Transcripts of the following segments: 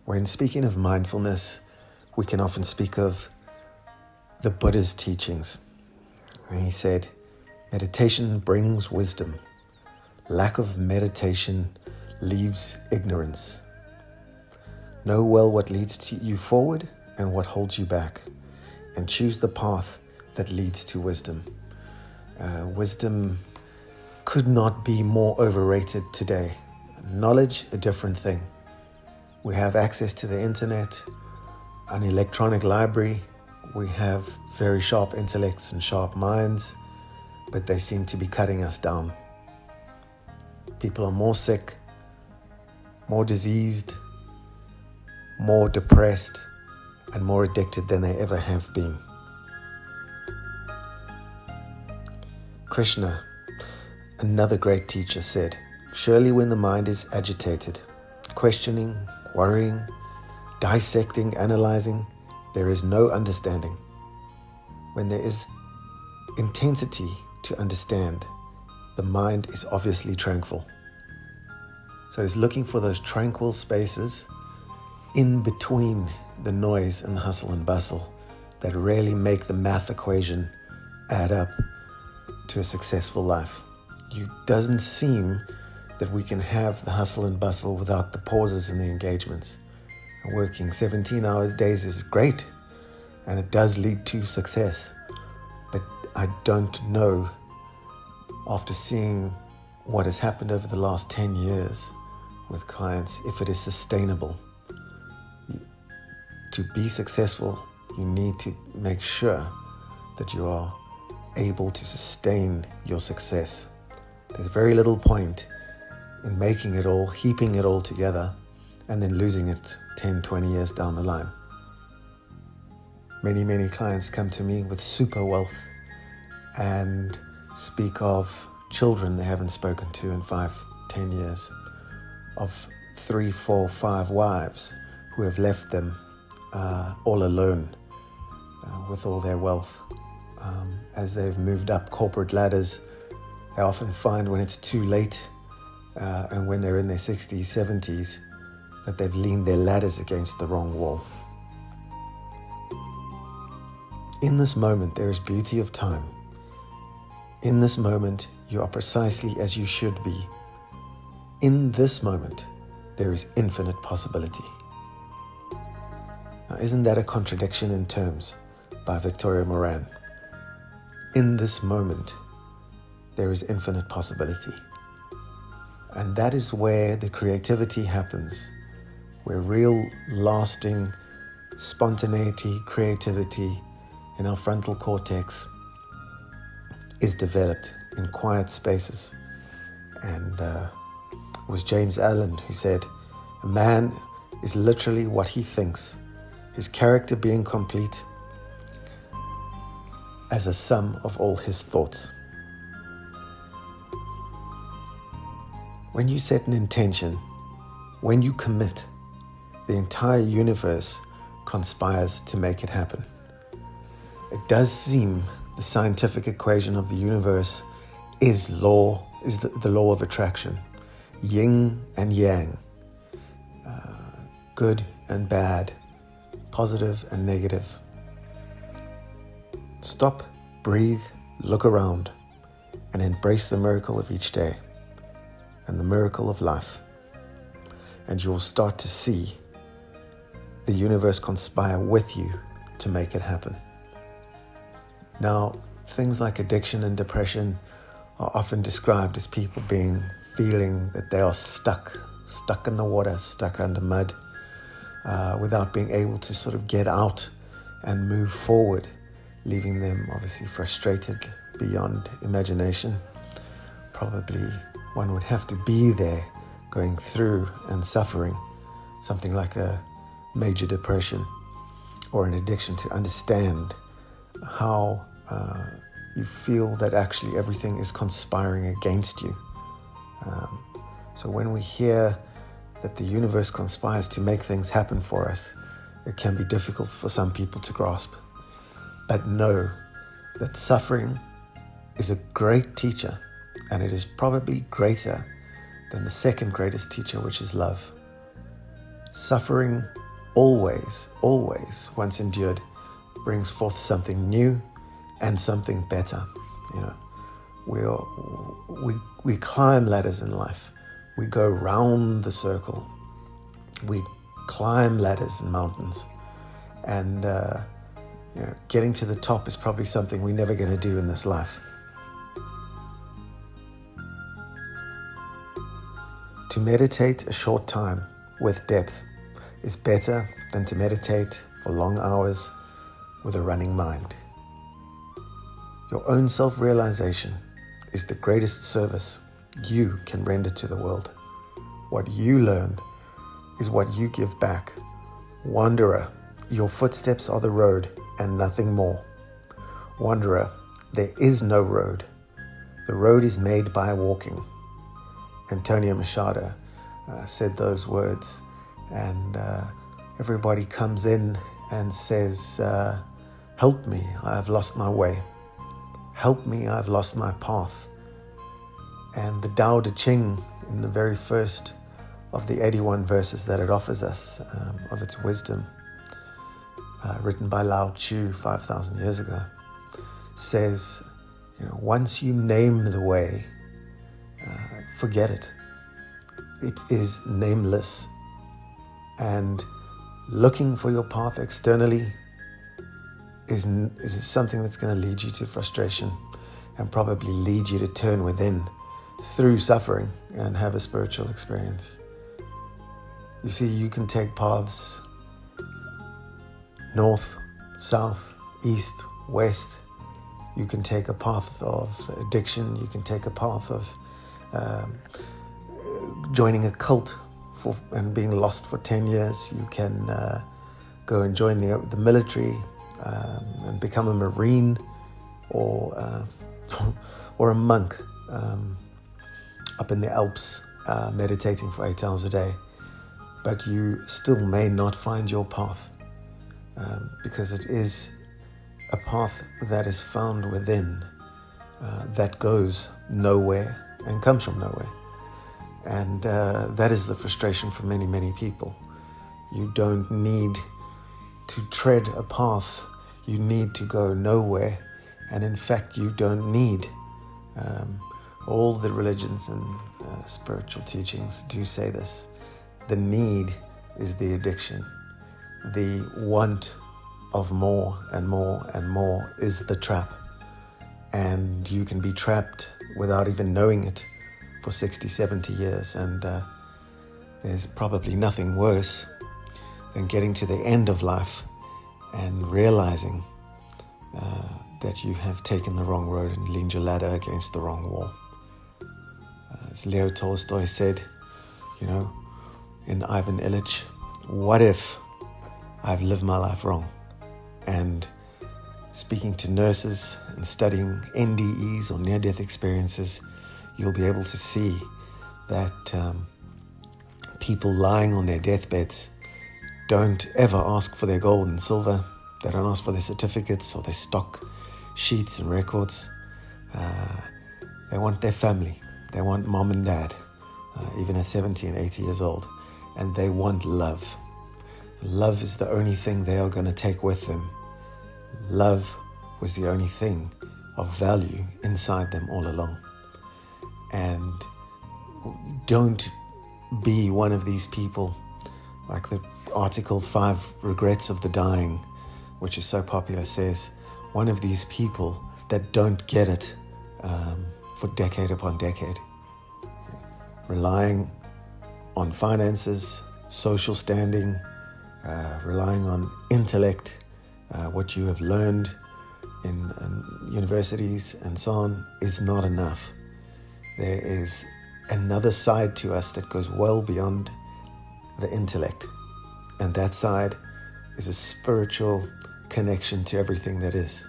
When speaking of mindfulness, we can often speak of the Buddha's teachings. And he said, meditation brings wisdom. Lack of meditation leaves ignorance. Know well what leads you forward and what holds you back, and choose the path that leads to wisdom. Wisdom could not be more overrated today. Knowledge, a different thing. We have access to the internet, an electronic library. We have very sharp intellects and sharp minds, but they seem to be cutting us down. People are more sick, more diseased, more depressed, and more addicted than they ever have been. Krishna, another great teacher, said, surely when the mind is agitated, questioning, worrying, dissecting, analyzing, there is no understanding. When there is intensity to understand, the mind is obviously tranquil. So it's looking for those tranquil spaces in between the noise and the hustle and bustle that really make the math equation add up to a successful life. It doesn't seem that we can have the hustle and bustle without the pauses and the engagements. And working 17-hour days is great, and it does lead to success. But I don't know, after seeing what has happened over the last 10 years with clients, if it is sustainable. To be successful, you need to make sure that you are able to sustain your success. There's very little point in making it all, heaping it all together, and then losing it 10, 20 years down the line. Many clients come to me with super wealth and speak of children they haven't spoken to in 5, 10 years, of 3, 4, 5 wives who have left them all alone with all their wealth. As they've moved up corporate ladders, they often find when it's too late and when they're in their 60s, 70s, that they've leaned their ladders against the wrong wall. In this moment, there is beauty of time. In this moment, you are precisely as you should be. In this moment, there is infinite possibility. Now, isn't that a contradiction in terms by Victoria Moran? In this moment, there is infinite possibility. And that is where the creativity happens, where real, lasting spontaneity, creativity in our frontal cortex is developed in quiet spaces. And it was James Allen who said, a man is literally what he thinks, his character being complete as a sum of all his thoughts. When you set an intention, when you commit, the entire universe conspires to make it happen. It does seem the scientific equation of the universe is the law of attraction, yin and yang, good and bad, positive and negative. Stop, breathe, look around, and embrace the miracle of each day and the miracle of life. And you will start to see the universe conspire with you to make it happen. Now, things like addiction and depression are often described as people feeling that they are stuck in the water, stuck under mud, without being able to sort of get out and move forward, leaving them obviously frustrated beyond imagination. Probably one would have to be there going through and suffering something like a major depression or an addiction to understand how you feel that actually everything is conspiring against you. So when we hear that the universe conspires to make things happen for us, it can be difficult for some people to grasp. But know that suffering is a great teacher, and it is probably greater than the second greatest teacher, which is love. Suffering always, always, once endured, brings forth something new and something better. You know, we climb ladders in life. We go round the circle. We climb ladders in mountains, and you know, getting to the top is probably something we're never going to do in this life. To meditate a short time with depth is better than to meditate for long hours with a running mind. Your own self-realization is the greatest service you can render to the world. What you learn is what you give back. Wanderer, your footsteps are the road and nothing more. Wanderer, there is no road. The road is made by walking. Antonio Machado said those words, and everybody comes in and says, help me, I have lost my way. Help me, I have lost my path. And the Tao Te Ching, in the very first of the 81 verses that it offers us of its wisdom, written by Lao Tzu 5,000 years ago, says, you know, once you name the way, forget it. It is nameless. And looking for your path externally is something that's going to lead you to frustration and probably lead you to turn within through suffering and have a spiritual experience. You see, you can take paths north, south, east, west. You can take a path of addiction. You can take a path of joining a cult and being lost for 10 years. You can go and join the military and become a Marine or a monk up in the Alps meditating for 8 hours a day. But you still may not find your path because it is a path that is found within, that goes nowhere and comes from nowhere. And that is the frustration for many, many people. You don't need to tread a path. You need to go nowhere. And in fact, you don't need. All the religions and spiritual teachings do say this. The need is the addiction. The want of more and more and more is the trap. And you can be trapped without even knowing it for 60, 70 years. And there's probably nothing worse than getting to the end of life and realizing that you have taken the wrong road and leaned your ladder against the wrong wall. As Leo Tolstoy said, you know, in Ivan Illich, what if I've lived my life wrong? And speaking to nurses and studying NDEs or near-death experiences, you'll be able to see that people lying on their deathbeds don't ever ask for their gold and silver. They don't ask for their certificates or their stock sheets and records. They want their family. They want mom and dad, even at 70 and 80 years old. And they want love. Love is the only thing they are going to take with them. Love was the only thing of value inside them all along. And don't be one of these people, like the article 5 Regrets of the Dying, which is so popular, says, one of these people that don't get it for decade upon decade, relying on finances, social standing, relying on intellect, what you have learned in universities and so on is not enough. There is another side to us that goes well beyond the intellect. And that side is a spiritual connection to everything that is.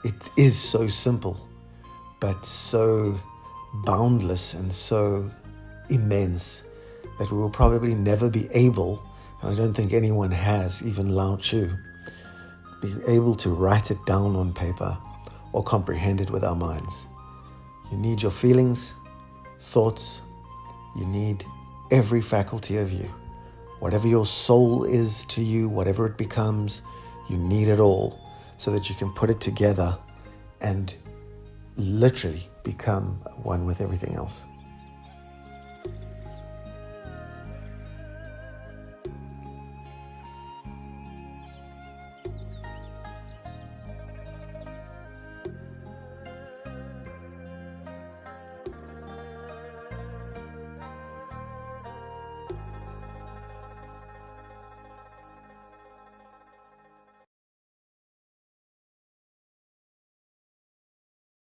It is so simple, but so boundless and so immense that we will probably never be able, and I don't think anyone has, even Lao Tzu, be able to write it down on paper or comprehend it with our minds. You need your feelings, thoughts, you need every faculty of you Whatever your soul is to you, whatever it becomes, you need it all so that you can put it together and literally become one with everything else.